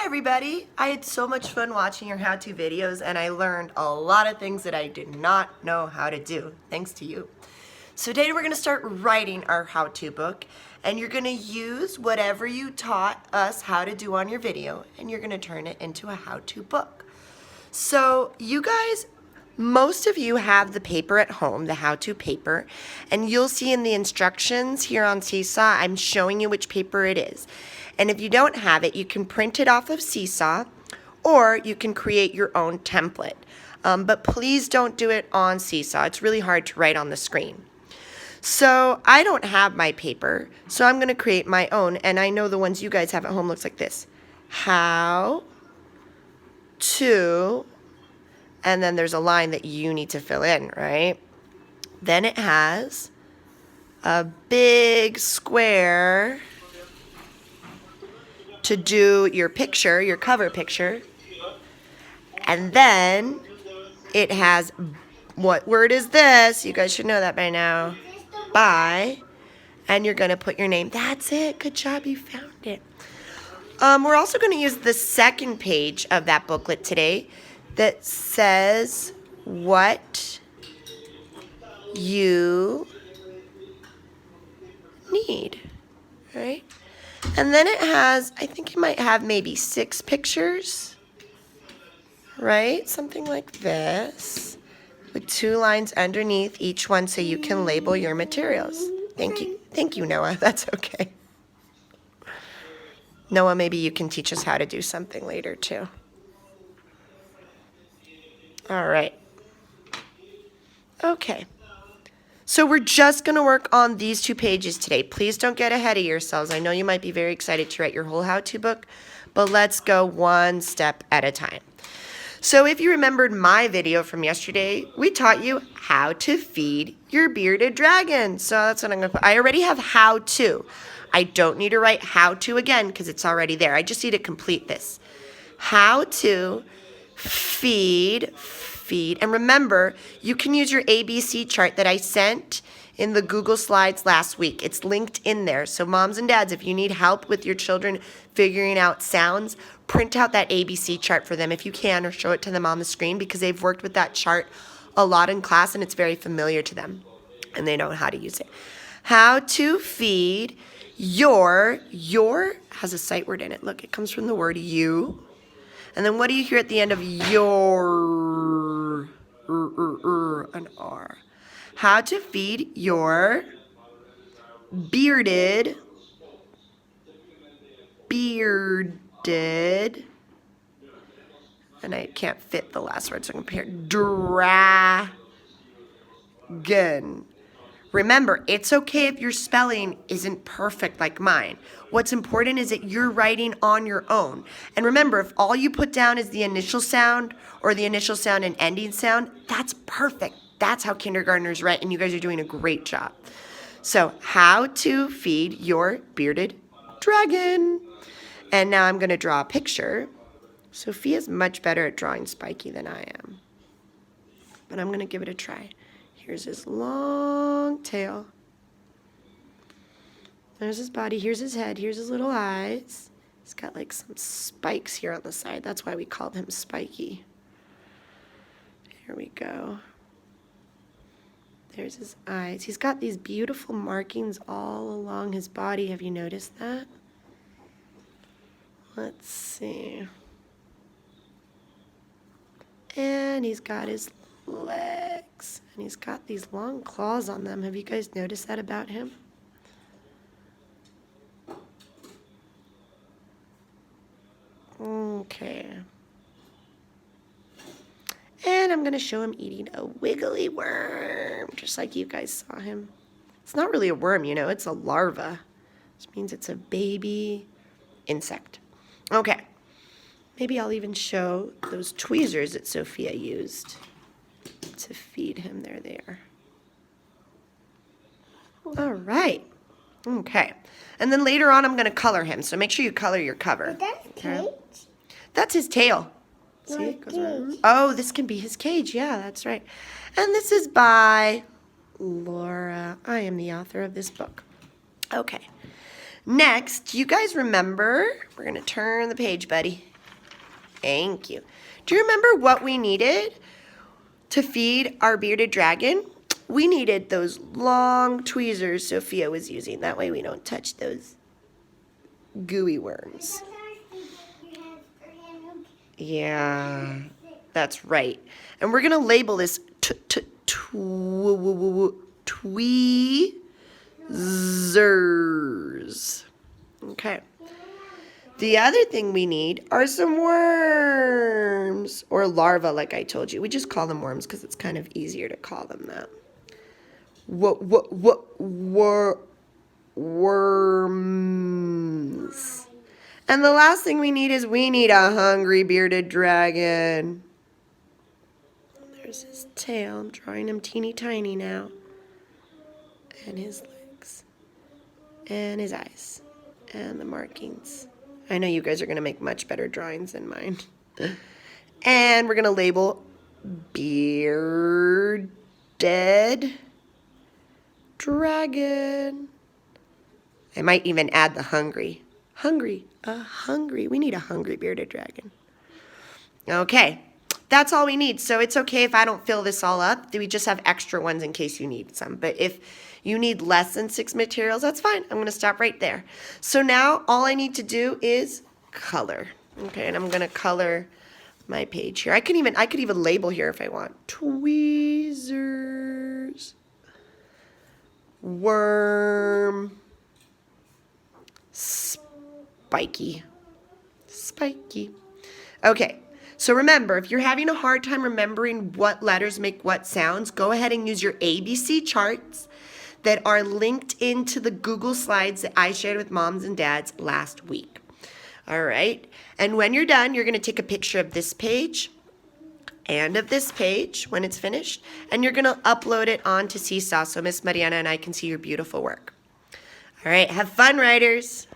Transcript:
everybody. I had so much fun watching your how-to videos and I learned a lot of things that I did not know how to do, thanks to you. So today we're going to start writing our how-to book, and you're going to use whatever you taught us how to do on your video and you're going to turn it into a how-to book. So you guys, most of you have the paper at home, the how-to paper, and you'll see in the instructions here on Seesaw, I'm showing you which paper it is. And if you don't have it, you can print it off of Seesaw, or you can create your own template. But please don't do it on Seesaw. It's really hard to write on the screen. So I don't have my paper, so I'm going to create my own, and I know the ones you guys have at home looks like this. How to, and then there's a line that you need to fill in, right? Then it has a big square to do your picture, your cover picture. And then it has, what word is this? You guys should know that by now. By, and you're going to put your name. That's it. Good job. You found it. We're also going to use the second page of that booklet today that says what you need, right? And then it has, I think it might have maybe 6 pictures, right? Something like this, with 2 lines underneath each one so you can label your materials. Thank you. Thank you, Noah. That's okay. Noah, maybe you can teach us how to do something later too. All right. Okay. So we're just going to work on these 2 pages today. Please don't get ahead of yourselves. I know you might be very excited to write your whole how-to book, but let's go one step at a time. So if you remembered my video from yesterday, we taught you how to feed your bearded dragon. So that's what I'm going to put. I already have how to. I don't need to write how to again because it's already there. I just need to complete this. How to feed. And remember, you can use your ABC chart that I sent in the Google Slides last week. It's linked in there. So moms and dads, if you need help with your children figuring out sounds, print out that ABC chart for them if you can, or show it to them on the screen because they've worked with that chart a lot in class and it's very familiar to them and they know how to use it. How to feed your has a sight word in it. Look, it comes from the word you. And then what do you hear at the end of your? An R. How to feed your bearded, and I can't fit the last word, so I'm going to pair dragon. Remember, it's okay if your spelling isn't perfect like mine. What's important is that you're writing on your own. And remember, if all you put down is the initial sound or the initial sound and ending sound, that's perfect. That's how kindergartners write, and you guys are doing a great job. So, how to feed your bearded dragon. And now I'm going to draw a picture. Sophia's much better at drawing Spiky than I am. But I'm going to give it a try. Here's his long tail. There's his body. Here's his head. Here's his little eyes. He's got like some spikes here on the side. That's why we called him Spiky. Here we go. There's his eyes. He's got these beautiful markings all along his body. Have you noticed that? Let's see. And he's got his legs. And he's got these long claws on them. Have you guys noticed that about him? Okay. And I'm going to show him eating a wiggly worm, just like you guys saw him. It's not really a worm, you know, it's a larva, which means it's a baby insect. Okay. Maybe I'll even show those tweezers that Sophia used to feed him. There they are. All right. Okay. And then later on, I'm going to color him. So make sure you color your cover. Is that his cage? That's his tail. See, it goes around. Oh, this can be his cage. Yeah, that's right. And this is by Laura. I am the author of this book. Okay. Next, you guys remember, we're going to turn the page, buddy. Thank you. Do you remember what we needed to feed our bearded dragon? We needed those long tweezers Sophia was using. That way we don't touch those gooey worms. Yeah, that's right. And we're going to label this tweezers. Okay. The other thing we need are some worms, or larvae, like I told you. We just call them worms because it's kind of easier to call them that. Worms. And the last thing we need is we need a hungry bearded dragon. There's his tail. I'm drawing him teeny tiny now. And his legs. And his eyes. And the markings. I know you guys are going to make much better drawings than mine. And we're going to label bearded dragon. I might even add the hungry. Hungry. We need a hungry bearded dragon. Okay. That's all we need. So it's okay if I don't fill this all up. We just have extra ones in case you need some. But if you need less than 6 materials, that's fine. I'm going to stop right there. So now all I need to do is color. Okay, and I'm going to color my page here. I could even label here if I want. Tweezers. Worm. Spiky. Okay. So remember, if you're having a hard time remembering what letters make what sounds, go ahead and use your ABC charts that are linked into the Google Slides that I shared with moms and dads last week. All right. And when you're done, you're going to take a picture of this page and of this page when it's finished, and you're going to upload it onto Seesaw so Miss Mariana and I can see your beautiful work. All right. Have fun, writers.